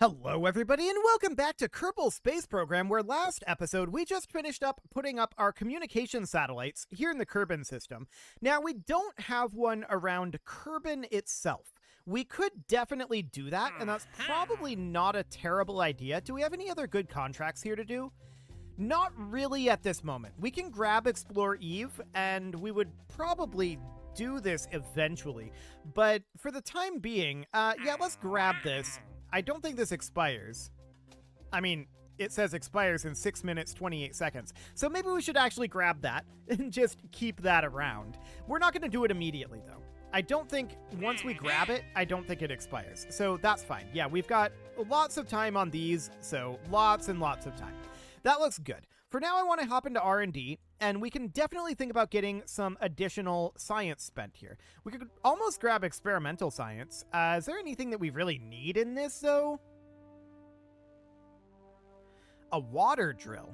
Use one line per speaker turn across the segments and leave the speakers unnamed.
Hello everybody and welcome back to Kerbal Space Program, where last episode we just finished up putting up our communication satellites here in the Kerbin system. Now we don't have one around Kerbin itself. We could definitely do that, and that's probably not a terrible idea. Do we have any other good contracts here to do? Not really at this moment. We can grab Explore Eve, and we would probably do this eventually. But for the time being, yeah, let's grab this. I don't think this expires. I mean, it says expires in 6 minutes, 28 seconds. So maybe we should actually grab that and just keep that around. We're not going to do it immediately, though. I don't think once we grab it, I don't think it expires. So that's fine. Yeah, we've got lots of time on these, so lots and lots of time. That looks good. For now, I want to hop into R&D, and we can definitely think about getting some additional science spent here. We could almost grab experimental science. Is there anything that we really need in this, though? A water drill.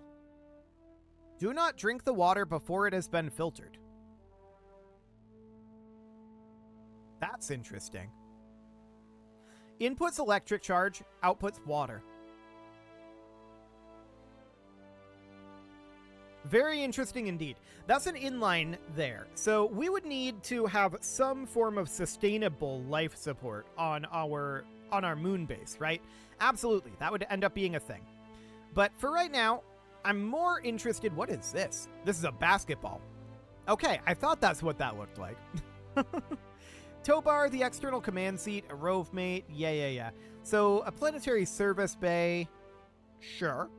Do not drink the water before it has been filtered. That's interesting. Inputs electric charge, outputs water. Very interesting indeed. That's an inline there. So we would need to have some form of sustainable life support on our moon base, right? Absolutely. That would end up being a thing. But for right now, I'm more interested. What is this? This is a basketball. Okay, I thought that's what that looked like. Tow bar, the external command seat, a rove mate. Yeah. So a planetary service bay. Sure.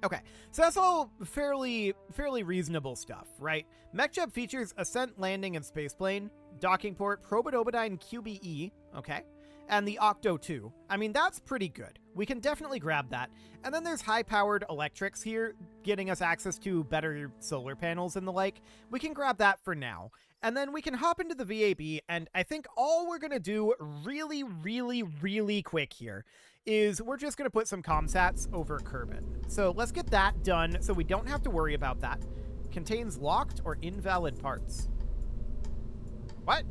Okay, so that's all fairly reasonable stuff, right? MechJeb features ascent, landing, and spaceplane, docking port, Probodobodine QBE, okay, and the Octo 2. I mean, that's pretty good. We can definitely grab that. And then there's high-powered electrics here, getting us access to better solar panels and the like. We can grab that for now. And then we can hop into the VAB, and I think all we're going to do really quick here is we're just going to put some comsats over Kerbin. So let's get that done so we don't have to worry about that. Contains locked or invalid parts. What?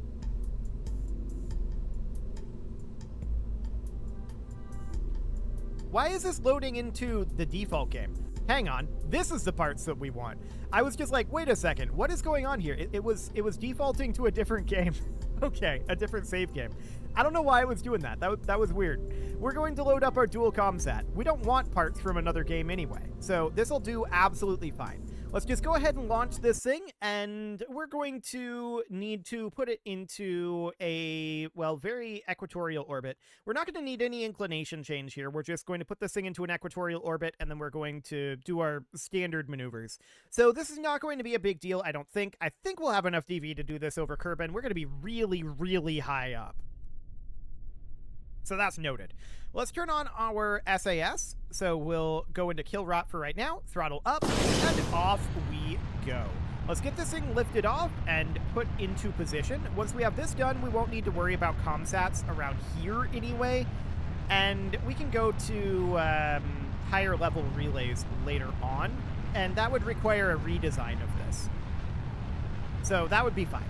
Why is this loading into the default game? Hang on, this is the parts that we want. I was just like, wait a second, what is going on here? It was defaulting to a different game. Okay, a different save game. I don't know why it was doing that. That was weird. We're going to load up our dual comsat. We don't want parts from another game anyway, so this'll do absolutely fine. Let's just go ahead and launch this thing, and we're going to need to put it into a, well, very equatorial orbit. We're not going to need any inclination change here. We're just going to put this thing into an equatorial orbit, and then we're going to do our standard maneuvers. So this is not going to be a big deal, I don't think. I think we'll have enough DV to do this over Kerbin. We're going to be really high up. So that's noted. Let's turn on our SAS. So we'll go into kill rot for right now, throttle up, and off we go. Let's get this thing lifted off and put into position. Once we have this done, we won't need to worry about comsats around here anyway. And we can go to higher level relays later on, and that would require a redesign of this. So that would be fine.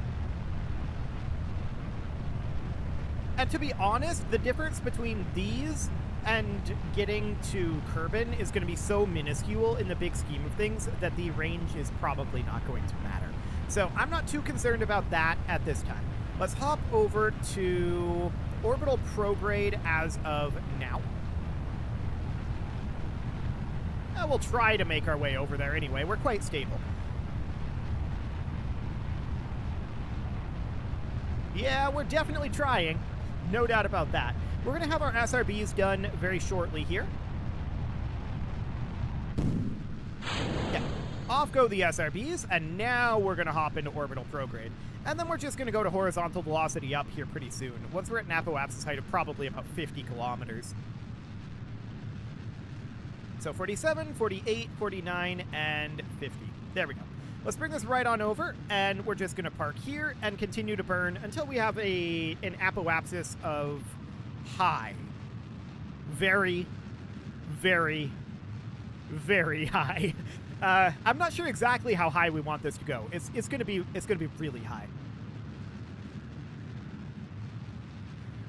And to be honest, the difference between these and getting to Kerbin is going to be so minuscule in the big scheme of things that the range is probably not going to matter. So I'm not too concerned about that at this time. Let's hop over to orbital prograde as of now. We'll try to make our way over there anyway. We're quite stable. Yeah, we're definitely trying. No doubt about that. We're going to have our SRBs done very shortly here. Yeah. Off go the SRBs, and now we're going to hop into orbital prograde. And then we're just going to go to horizontal velocity up here pretty soon. Once we're at an apoapsis height of probably about 50 kilometers. So 47, 48, 49, and 50. There we go. Let's bring this right on over, and we're just going to park here and continue to burn until we have an apoapsis of high. Very high. I'm not sure exactly how high we want this to go. It's going to be really high.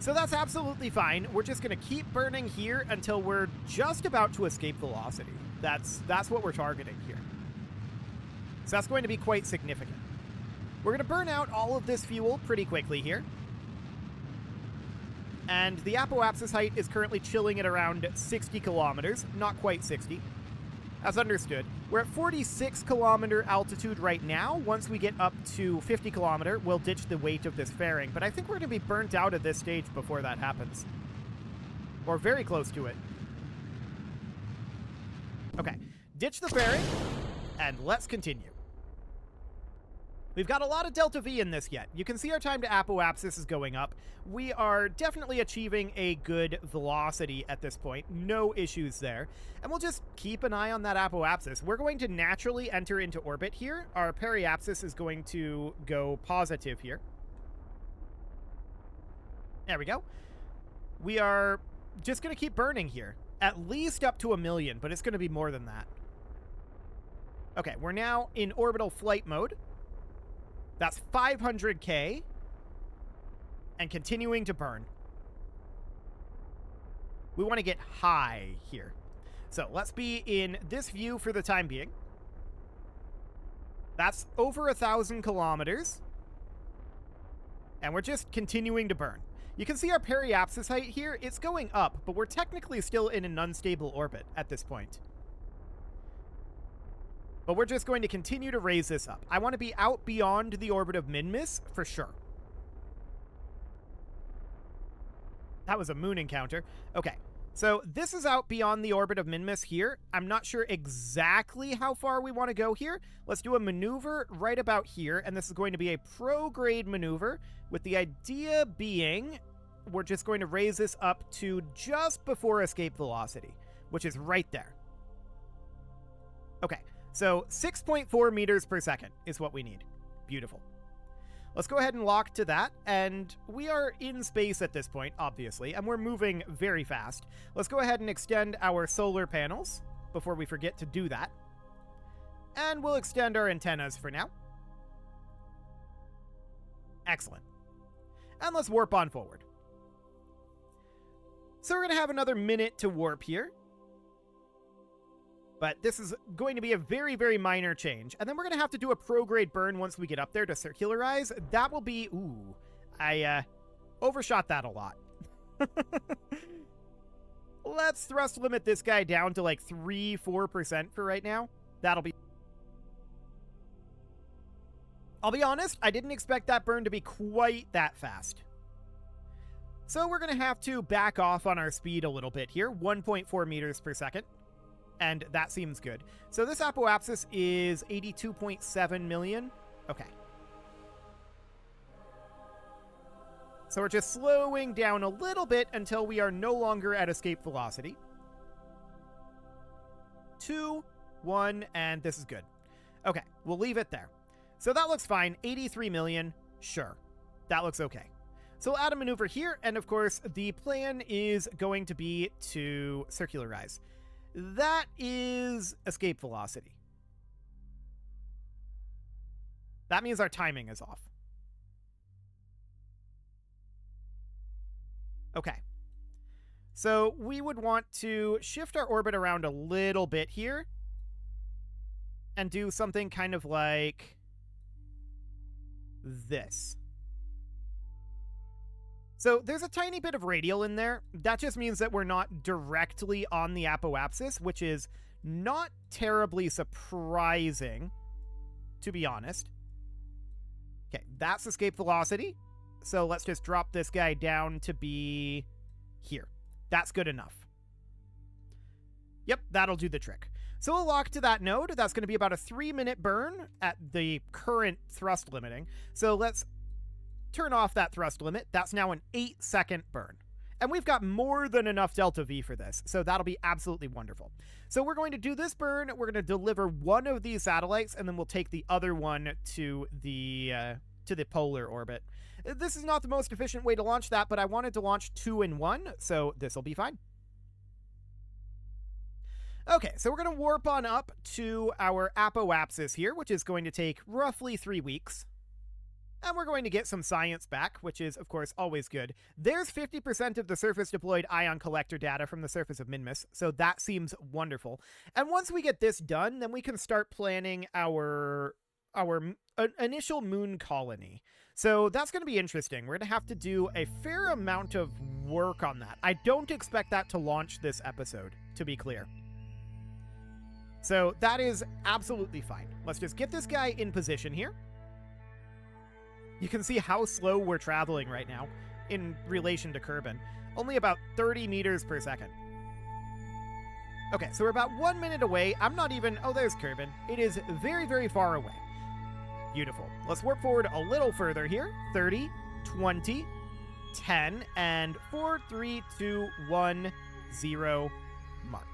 So that's absolutely fine. We're just going to keep burning here until we're just about to escape velocity. That's what we're targeting here. So that's going to be quite significant. We're going to burn out all of this fuel pretty quickly here. And the apoapsis height is currently chilling at around 60 kilometers, not quite 60. As understood. We're at 46 kilometer altitude right now. Once we get up to 50 kilometer, we'll ditch the weight of this fairing. But I think we're going to be burnt out at this stage before that happens. Or very close to it. Okay, ditch the fairing, and let's continue. We've got a lot of delta V in this yet. You can see our time to apoapsis is going up. We are definitely achieving a good velocity at this point. No issues there. And we'll just keep an eye on that apoapsis. We're going to naturally enter into orbit here. Our periapsis is going to go positive here. There we go. We are just going to keep burning here. At least up to 1 million, but it's going to be more than that. Okay, we're now in orbital flight mode. That's 500K. And continuing to burn. We want to get high here. So let's be in this view for the time being. That's over 1,000 kilometers. And we're just continuing to burn. You can see our periapsis height here. It's going up, but we're technically still in an unstable orbit at this point. But we're just going to continue to raise this up. I want to be out beyond the orbit of Minmus for sure. That was a moon encounter. Okay, so this is out beyond the orbit of Minmus here. I'm not sure exactly how far we want to go here. Let's do a maneuver right about here, and this is going to be a prograde maneuver, with the idea being we're just going to raise this up to just before escape velocity, which is right there. Okay. So 6.4 meters per second is what we need. Beautiful. Let's go ahead and lock to that. And we are in space at this point, obviously, and we're moving very fast. Let's go ahead and extend our solar panels before we forget to do that. And we'll extend our antennas for now. Excellent. And let's warp on forward. So we're going to have another minute to warp here. But this is going to be a very, very minor change. And then we're going to have to do a prograde burn once we get up there to circularize. That will be... Ooh, I overshot that a lot. Let's thrust limit this guy down to like 3-4% for right now. That'll be... I'll be honest, I didn't expect that burn to be quite that fast. So we're going to have to back off on our speed a little bit here. 1.4 meters per second. And that seems good. So this apoapsis is 82.7 million. Okay. So we're just slowing down a little bit until we are no longer at escape velocity. 2, 1, and this is good. Okay, we'll leave it there. So that looks fine. 83 million. Sure. That looks okay. So we'll add a maneuver here. And of course, the plan is going to be to circularize. That is escape velocity. That means our timing is off. Okay. So we would want to shift our orbit around a little bit here and do something kind of like this. So there's a tiny bit of radial in there. That just means that we're not directly on the apoapsis, which is not terribly surprising, to be honest. Okay, that's escape velocity. So let's just drop this guy down to be here. That's good enough. Yep, that'll do the trick. So we'll lock to that node. That's going to be about a 3-minute burn at the current thrust limiting. So let's turn off that thrust limit. That's now an 8-second burn. And we've got more than enough delta V for this, so that'll be absolutely wonderful. So we're going to do this burn. We're going to deliver one of these satellites, and then we'll take the other one to the polar orbit. This is not the most efficient way to launch that, but I wanted to launch 2 in 1, so this will be fine. Okay, so we're going to warp on up to our apoapsis here, which is going to take roughly 3 weeks. And we're going to get some science back, which is, of course, always good. There's 50% of the surface deployed ion collector data from the surface of Minmus, so that seems wonderful. And once we get this done, then we can start planning our initial moon colony. So that's going to be interesting. We're going to have to do a fair amount of work on that. I don't expect that to launch this episode, to be clear. So that is absolutely fine. Let's just get this guy in position here. You can see how slow we're traveling right now in relation to Kerbal. Only about 30 meters per second. Okay, so we're about 1 minute away. I'm not even... Oh, there's Kerbal. It is very, very far away. Beautiful. Let's warp forward a little further here. 30, 20, 10, and 4, 3, 2, 1, 0, mark.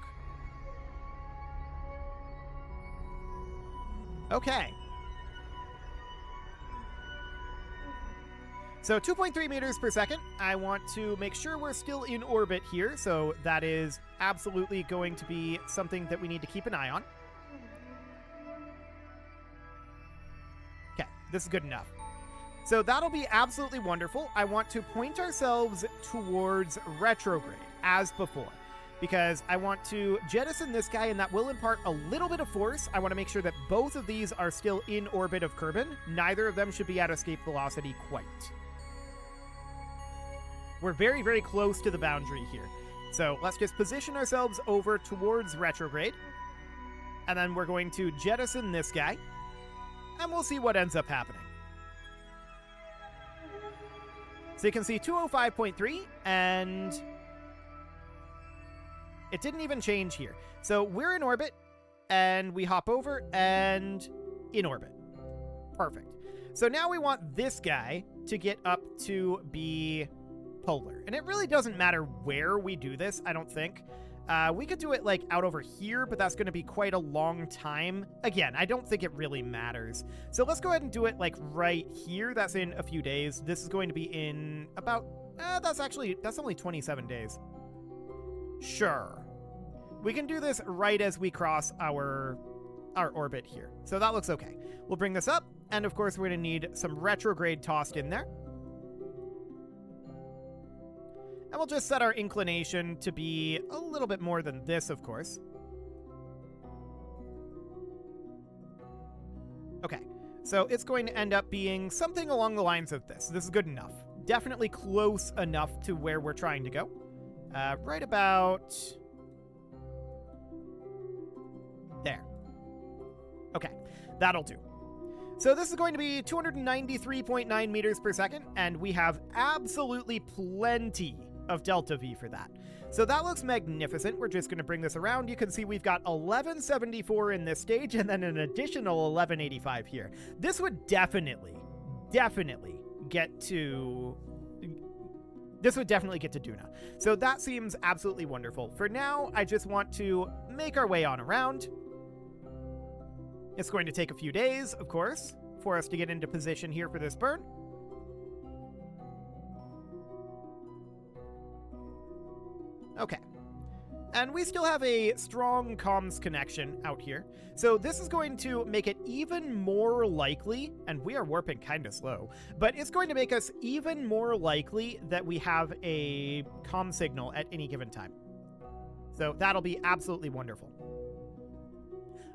Okay. So 2.3 meters per second. I want to make sure we're still in orbit here, so that is absolutely going to be something that we need to keep an eye on. Okay, this is good enough. So that'll be absolutely wonderful. I want to point ourselves towards retrograde, as before, because I want to jettison this guy, and that will impart a little bit of force. I want to make sure that both of these are still in orbit of Kerbal. Neither of them should be at escape velocity quite. We're very, very close to the boundary here. So let's just position ourselves over towards retrograde. And then we're going to jettison this guy. And we'll see what ends up happening. So you can see 205.3, and it didn't even change here. So we're in orbit, and we hop over, and in orbit. Perfect. So now we want this guy to get up to be polar. And it really doesn't matter where we do this, I don't think. We could do it like out over here, but that's going to be quite a long time. Again, I don't think it really matters. So let's go ahead and do it like right here. That's in a few days. This is going to be in about, that's only 27 days. Sure. We can do this right as we cross our orbit here. So that looks okay. We'll bring this up. And of course, we're going to need some retrograde tossed in there. And we'll just set our inclination to be a little bit more than this, of course. Okay, so it's going to end up being something along the lines of this. This is good enough. Definitely close enough to where we're trying to go. Right about there. Okay, that'll do. So this is going to be 293.9 meters per second, and we have absolutely plenty of delta V for that. So that looks magnificent. We're just going to bring this around. You can see we've got 1174 in this stage, and then an additional 1185 here. This would definitely get to... This would definitely get to Duna. So that seems absolutely wonderful. For now, I just want to make our way on around. It's going to take a few days, of course, for us to get into position here for this burn. Okay. And we still have a strong comms connection out here. So this is going to make it even more likely, and we are warping kind of slow, but it's going to make us even more likely that we have a comm signal at any given time. So that'll be absolutely wonderful.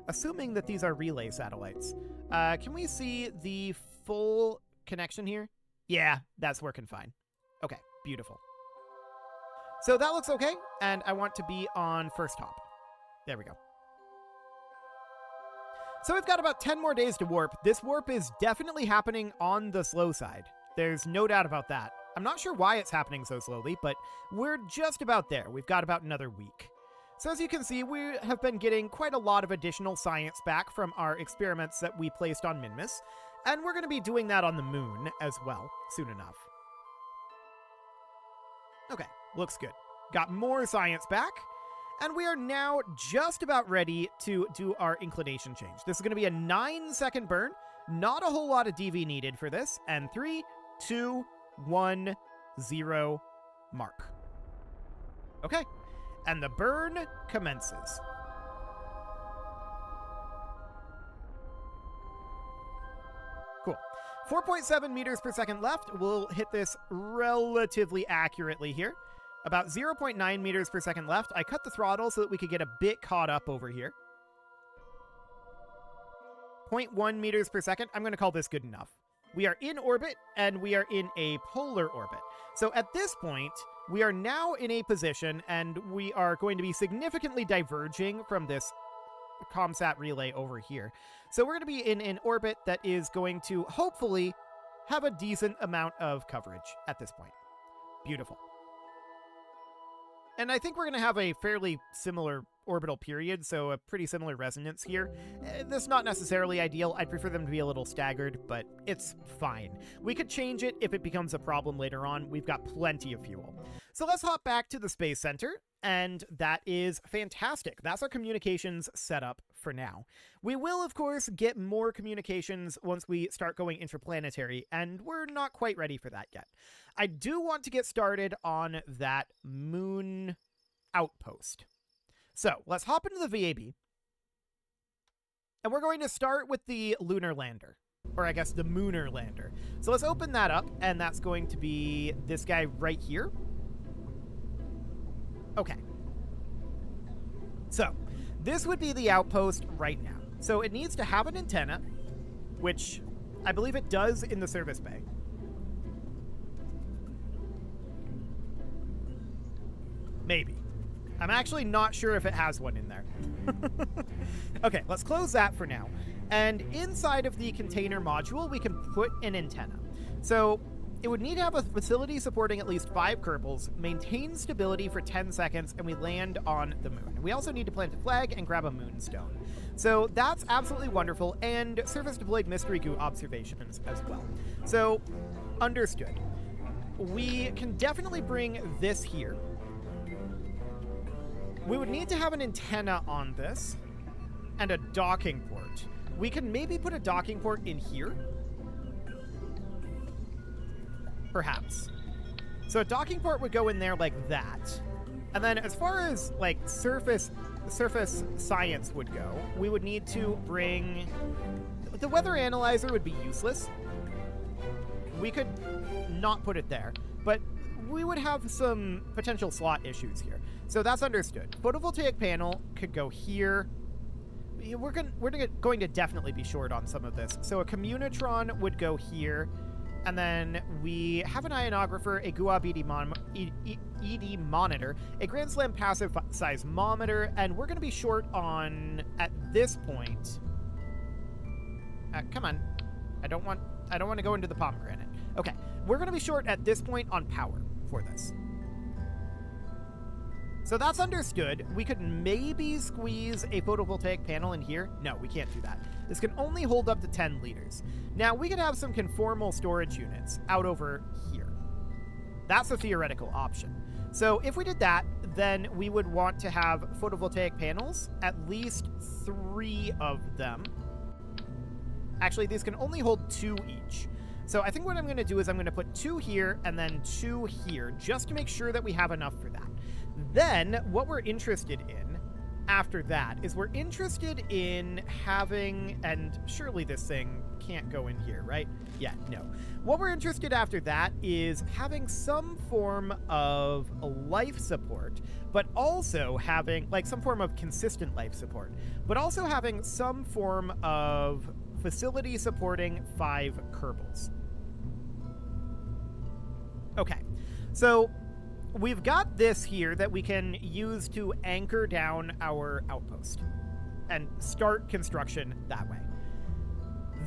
Assuming that these are relay satellites. Can we see the full connection here? Yeah, that's working fine. Okay, beautiful. So that looks okay, and I want to be on first hop. There we go. So we've got about 10 more days to warp. This warp is definitely happening on the slow side. There's no doubt about that. I'm not sure why it's happening so slowly, but we're just about there. We've got about another week. So as you can see, we have been getting quite a lot of additional science back from our experiments that we placed on Minmus, and we're going to be doing that on the moon as well, soon enough. Okay, looks good. Got more science back, and we are now just about ready to do our inclination change. This is going to be a 9-second burn, not a whole lot of DV needed for this, and 3, 2, 1, 0, mark. Okay. And the burn commences. Cool. 4.7 meters per second left. We'll hit this relatively accurately here. About 0.9 meters per second left. I cut the throttle so that we could get a bit caught up over here. 0.1 meters per second. I'm going to call this good enough. We are in orbit, and we are in a polar orbit. So at this point, we are now in a position, and we are going to be significantly diverging from this ComSat relay over here. So we're going to be in an orbit that is going to hopefully have a decent amount of coverage at this point. Beautiful. And I think we're going to have a fairly similar orbital period, so a pretty similar resonance here. This is not necessarily ideal. I'd prefer them to be a little staggered, but it's fine. We could change it if it becomes a problem later on. We've got plenty of fuel. So let's hop back to the Space Center, and that is fantastic. That's our communications setup for now. We will, of course, get more communications once we start going interplanetary, and we're not quite ready for that yet. I do want to get started on that moon outpost. So let's hop into the VAB, and we're going to start with the lunar lander, or I guess the mooner lander. So let's open that up, and that's going to be this guy right here. Okay. So this would be the outpost right now. So it needs to have an antenna, which I believe it does in the service bay. Maybe. I'm actually not sure if it has one in there. Okay, let's close that for now. And inside of the container module, we can put an antenna. So it would need to have a facility supporting at least 5 Kerbals, maintain stability for 10 seconds, and we land on the moon. We also need to plant a flag and grab a moonstone. So that's absolutely wonderful, and surface deployed mystery goo observations as well. So, understood. We can definitely bring this here. We would need to have an antenna on this and a docking port. We can maybe put a docking port in here. Perhaps. So a docking port would go in there like that. And then as far as like surface science would go, we would need to bring... The weather analyzer would be useless. We could not put it there. But we would have some potential slot issues here. So that's understood. Photovoltaic panel could go here. We're going to definitely be short on some of this. So a communitron would go here. And then we have an ionographer, a GUAB ED monitor, a Grand Slam passive seismometer, and we're going to be short on, at this point... come on. I don't want to go into the pomegranate. Okay, we're going to be short at this point on power for this. So that's understood. We could maybe squeeze a photovoltaic panel in here. No, we can't do that. This can only hold up to 10 liters. Now, we could have some conformal storage units out over here. That's a theoretical option. So if we did that, then we would want to have photovoltaic panels, at least 3 of them. Actually, these can only hold 2 each. So I think what I'm going to do is I'm going to put 2 here and then 2 here, just to make sure that we have enough for that. Then, what we're interested in after that is we're interested in having, and surely this thing can't go in here, right? Yeah, no. What we're interested after that is having some form of life support, but also having, like, some form of consistent life support, but also having some form of facility supporting 5 Kerbals. Okay, so we've got this here that we can use to anchor down our outpost and start construction that way.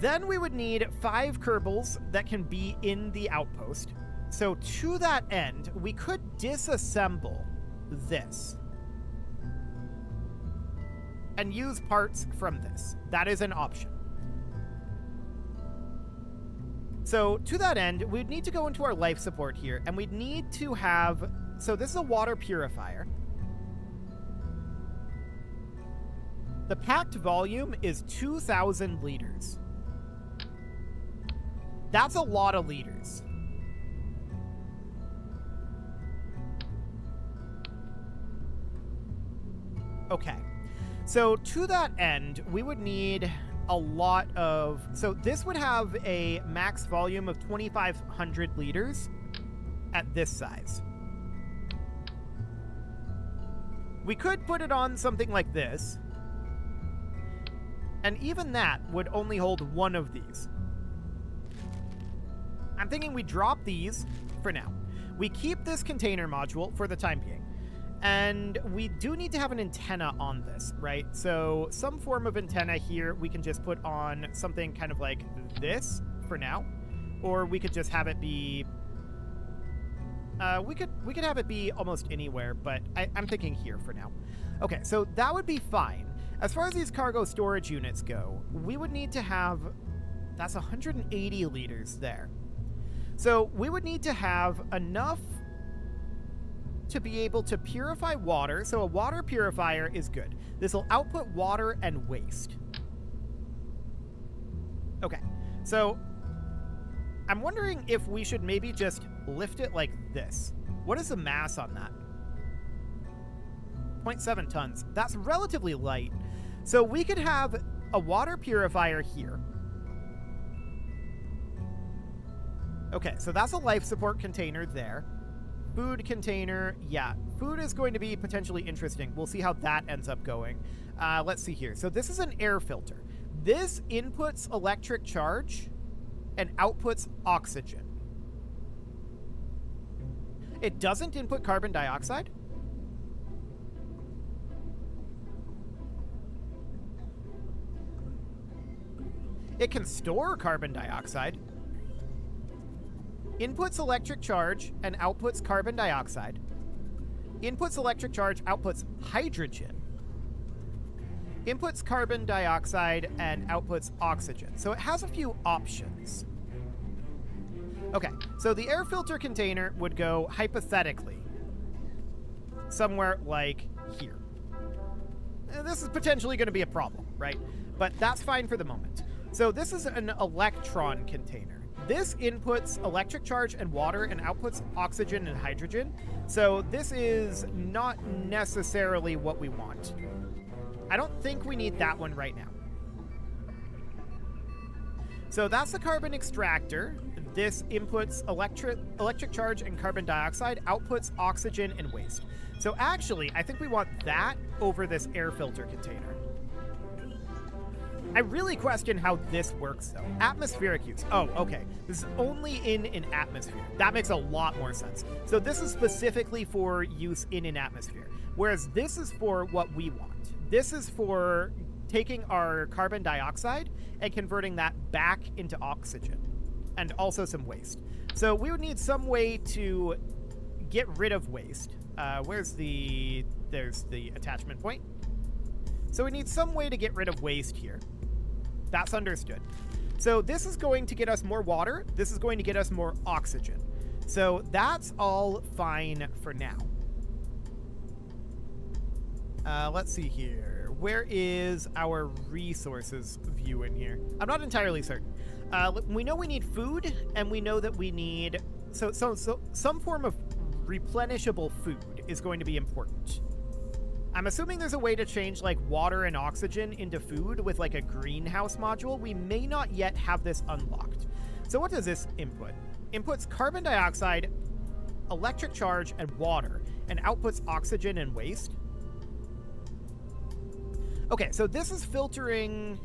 Then we would need 5 Kerbals that can be in the outpost. So to that end, we could disassemble this and use parts from this. That is an option. So to that end, we'd need to go into our life support here, and we'd need to have... So this is a water purifier. The packed volume is 2,000 liters. That's a lot of liters. Okay. So to that end, we would need a lot of... So this would have a max volume of 2,500 liters at this size. We could put it on something like this, and even that would only hold one of these. I'm thinking we drop these for now. We keep this container module for the time being. And we do need to have an antenna on this, right? So some form of antenna here we can just put on something kind of like this for now. Or we could just have it be... we could have it be almost anywhere, but I'm thinking here for now. Okay, so that would be fine. As far as these cargo storage units go, we would need to have... That's 180 liters there. So we would need to have enough to be able to purify water. So a water purifier is good. This will output water and waste. Okay, so I'm wondering if we should maybe just lift it like this. What is the mass on that? 0.7 tons. That's relatively light. So we could have a water purifier here. Okay, so that's a life support container there. Food container, yeah. Food is going to be potentially interesting. We'll see how that ends up going. Let's see here. So this is an air filter. This inputs electric charge and outputs oxygen. It doesn't input carbon dioxide. It can store carbon dioxide. Inputs electric charge and outputs carbon dioxide. Inputs electric charge, outputs hydrogen. Inputs carbon dioxide and outputs oxygen. So it has a few options. Okay, so the air filter container would go, hypothetically, somewhere like here. This is potentially going to be a problem, right? But that's fine for the moment. So this is an electron container. This inputs electric charge and water and outputs oxygen and hydrogen. So this is not necessarily what we want. I don't think we need that one right now. So that's the carbon extractor. This inputs electric charge and carbon dioxide, outputs oxygen and waste. So actually, I think we want that over this air filter container. I really question how this works, though. Atmospheric use. Oh, okay. This is only in an atmosphere. That makes a lot more sense. So this is specifically for use in an atmosphere, whereas this is for what we want. This is for taking our carbon dioxide and converting that back into oxygen, and also some waste. So we would need some way to get rid of waste. There's the attachment point. So we need some way to get rid of waste here. That's understood. So this is going to get us more water. This is going to get us more oxygen. So that's all fine for now. Let's see here. Where is our resources view in here? I'm not entirely certain. We know we need food, and we know that we need... So some form of replenishable food is going to be important. I'm assuming there's a way to change like water and oxygen into food with like a greenhouse module. We may not yet have this unlocked. So what does this input? Inputs carbon dioxide, electric charge, and water, and outputs oxygen and waste. Okay, so this is filtering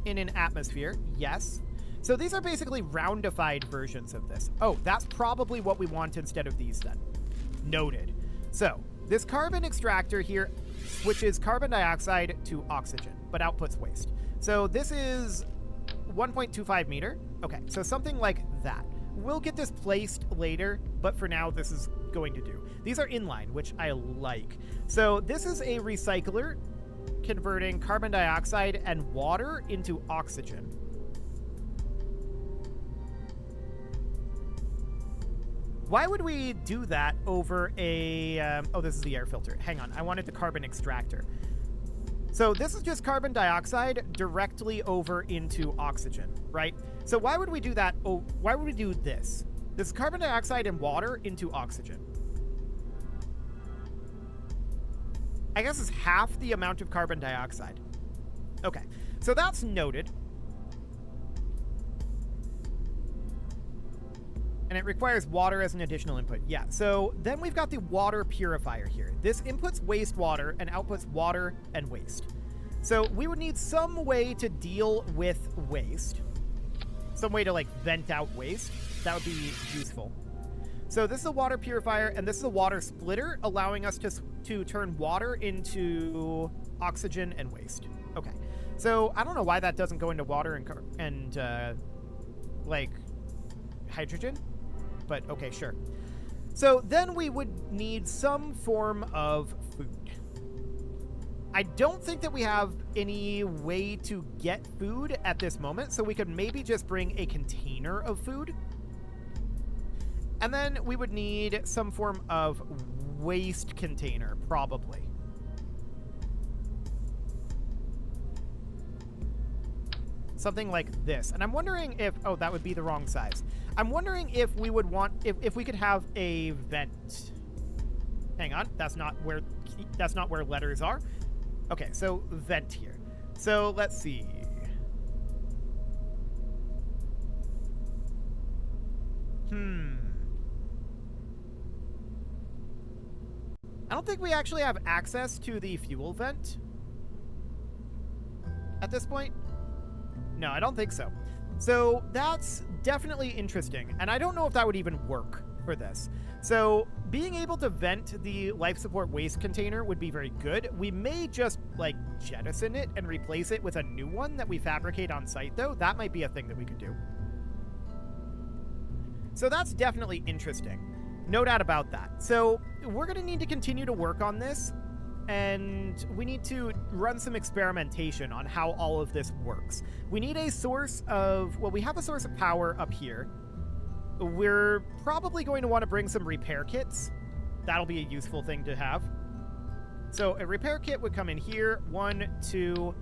in an atmosphere, yes. So these are basically roundified versions of this. Oh, that's probably what we want instead of these then. Noted. So this carbon extractor here switches carbon dioxide to oxygen, but outputs waste. So this is 1.25 meter. Okay, so something like that. We'll get this placed later, but for now, this is going to do. These are inline, which I like. So this is a recycler converting carbon dioxide and water into oxygen. Why would we do that over a... oh, this is the air filter. Hang on. I wanted the carbon extractor. So this is just carbon dioxide directly over into oxygen, right? So why would we do that? Oh, why would we do this? This is carbon dioxide and water into oxygen. I guess it's half the amount of carbon dioxide. Okay. So that's noted. And it requires water as an additional input. Yeah, so then we've got the water purifier here. This inputs wastewater and outputs water and waste. So we would need some way to deal with waste. Some way to, like, vent out waste. That would be useful. So this is a water purifier, and this is a water splitter, allowing us to turn water into oxygen and waste. Okay. So I don't know why that doesn't go into water and like, hydrogen. But okay, sure. So then we would need some form of food. I don't think that we have any way to get food at this moment, so we could maybe just bring a container of food. And then we would need some form of waste container, probably. Something like this. And I'm wondering if... Oh, that would be the wrong size. I'm wondering if we would want... If we could have a vent. Hang on. That's not where letters are. Okay, so vent here. So let's see. I don't think we actually have access to the fuel vent at this point. No, I don't think so. So that's definitely interesting. And I don't know if that would even work for this. So being able to vent the life support waste container would be very good. We may just, like, jettison it and replace it with a new one that we fabricate on site, though. That might be a thing that we could do. So that's definitely interesting. No doubt about that. So we're going to need to continue to work on this, and we need to run some experimentation on how all of this works. We need a source of... Well, we have a source of power up here. We're probably going to want to bring some repair kits. That'll be a useful thing to have. So a repair kit would come in here. 1, 2,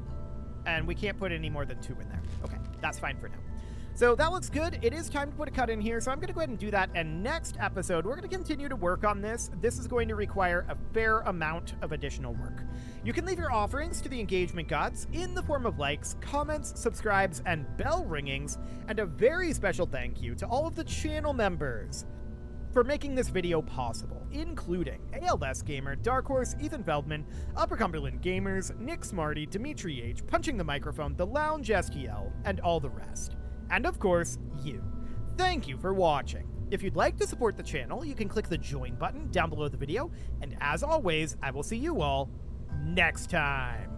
and we can't put any more than 2 in there. Okay, that's fine for now. So that looks good. It is time to put a cut in here, so I'm going to go ahead and do that. And next episode, we're going to continue to work on this. This is going to require a fair amount of additional work. You can leave your offerings to the engagement gods in the form of likes, comments, subscribes, and bell ringings. And a very special thank you to all of the channel members for making this video possible, including ALS Gamer, Dark Horse, Ethan Feldman, Upper Cumberland Gamers, Nick Smarty, Dimitri H, Punching the Microphone, The Lounge STL, and all the rest. And of course, you. Thank you for watching. If you'd like to support the channel, you can click the join button down below the video. And as always, I will see you all next time.